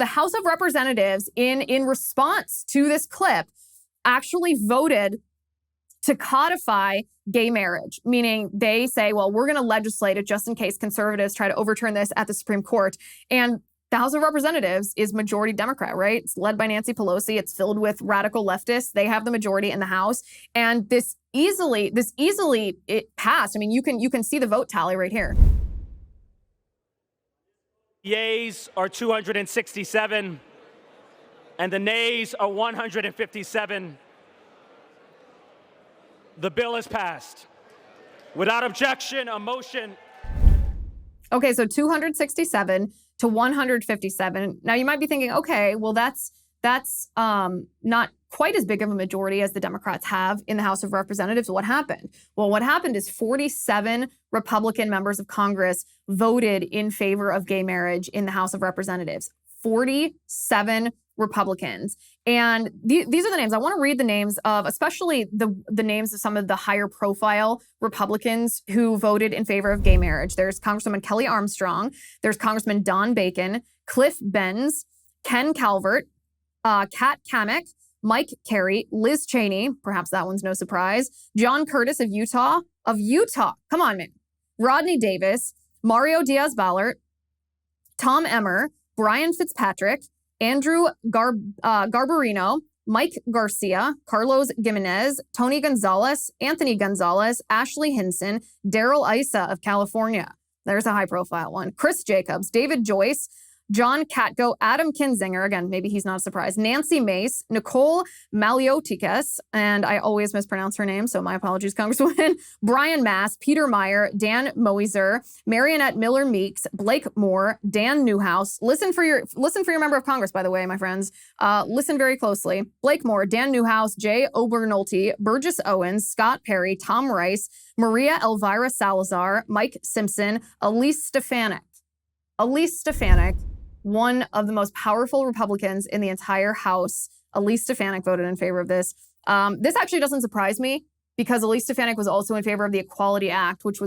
House of Representatives, in response to this clip, actually voted to codify gay marriage, meaning they say, well, we're going to legislate it just in case conservatives try to overturn this at the Supreme Court. And the House of Representatives is majority Democrat, right? It's led by Nancy Pelosi. It's filled with radical leftists. They have the majority in the House. And this easily it passed. I mean, you can see the vote tally right here. Yeas are 267, and the nays are 157. The bill is passed. Without objection, a motion. Okay, so 267 to 157. Now you might be thinking, okay, well that's not quite as big of a majority as the Democrats have in the House of Representatives. What happened? Well, what happened is 47 Republican members of Congress voted in favor of gay marriage in the House of Representatives. 47 Republicans. And these are the names. I want to read the names of, especially the names of some of the higher profile Republicans who voted in favor of gay marriage. There's Congresswoman Kelly Armstrong. There's Congressman Don Bacon, Cliff Benz, Ken Calvert, Kat Kamek, Mike Carey, Liz Cheney, perhaps that one's no surprise, John Curtis of Utah, come on, man, Rodney Davis, Mario Diaz-Balart, Tom Emmer, Brian Fitzpatrick, Andrew Garbarino, Mike Garcia, Carlos Gimenez, Tony Gonzalez, Anthony Gonzalez, Ashley Hinson, Daryl Issa of California. There's a high-profile one. Chris Jacobs, David Joyce, John Katko, Adam Kinzinger, again, maybe he's not a surprise, Nancy Mace, Nicole Maliotikis, and I always mispronounce her name, so my apologies, Congresswoman, Brian Mass, Peter Meyer, Dan Moiser, Marionette Miller Meeks, Blake Moore, Dan Newhouse. Listen for your member of Congress, by the way, my friends. Listen very closely. Blake Moore, Dan Newhouse, Jay Obernolte, Burgess Owens, Scott Perry, Tom Rice, Maria Elvira Salazar, Mike Simpson, Elise Stefanik, one of the most powerful Republicans in the entire House. Elise Stefanik voted in favor of this. This actually doesn't surprise me because Elise Stefanik was also in favor of the Equality Act, which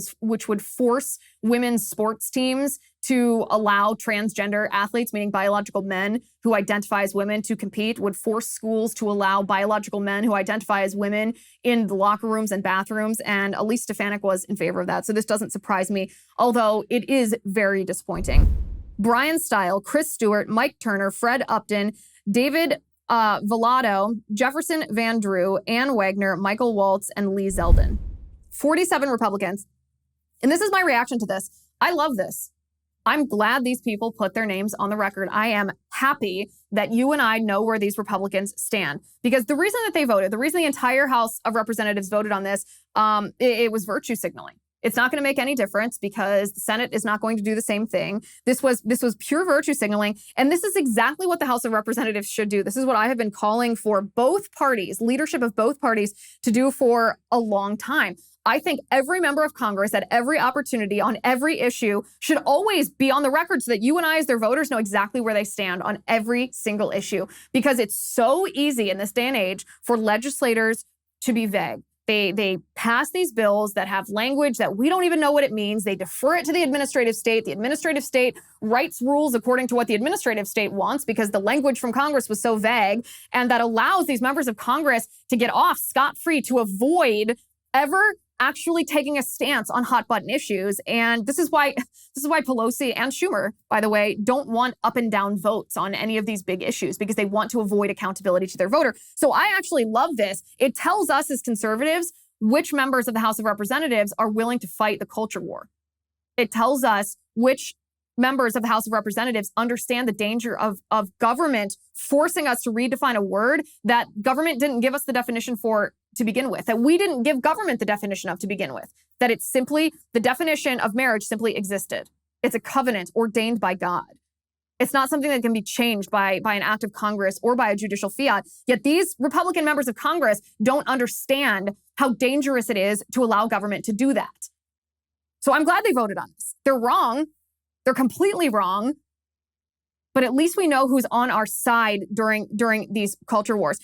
would force women's sports teams to allow transgender athletes, meaning biological men who identify as women, to compete, would force schools to allow biological men who identify as women in the locker rooms and bathrooms. And Elise Stefanik was in favor of that. So this doesn't surprise me, although it is very disappointing. Brian Stile, Chris Stewart, Mike Turner, Fred Upton, David Villado, Jefferson Van Drew, Ann Wagner, Michael Waltz, and Lee Zeldin. 47 Republicans. And this is my reaction to this. I love this. I'm glad these people put their names on the record. I am happy that you and I know where these Republicans stand. Because the reason that they voted, the reason the entire House of Representatives voted on this, it was virtue signaling. It's not going to make any difference because the Senate is not going to do the same thing. This was pure virtue signaling. And this is exactly what the House of Representatives should do. This is what I have been calling for both parties, leadership of both parties, to do for a long time. I think every member of Congress at every opportunity on every issue should always be on the record so that you and I as their voters know exactly where they stand on every single issue. Because it's so easy in this day and age for legislators to be vague. They pass these bills that have language that we don't even know what it means. They defer it to the administrative state. The administrative state writes rules according to what the administrative state wants because the language from Congress was so vague, and that allows these members of Congress to get off scot-free, to avoid ever actually taking a stance on hot button issues. And this is why Pelosi and Schumer, by the way, don't want up and down votes on any of these big issues because they want to avoid accountability to their voter. So I actually love this. It tells us as conservatives which members of the House of Representatives are willing to fight the culture war. It tells us which members of the House of Representatives understand the danger of government forcing us to redefine a word that government didn't give us the definition for to begin with, that we didn't give government the definition of to begin with, that it's simply, the definition of marriage simply existed. It's a covenant ordained by God. It's not something that can be changed by an act of Congress or by a judicial fiat. Yet these Republican members of Congress don't understand how dangerous it is to allow government to do that. So I'm glad they voted on this. They're wrong. They're completely wrong. But at least we know who's on our side during these culture wars.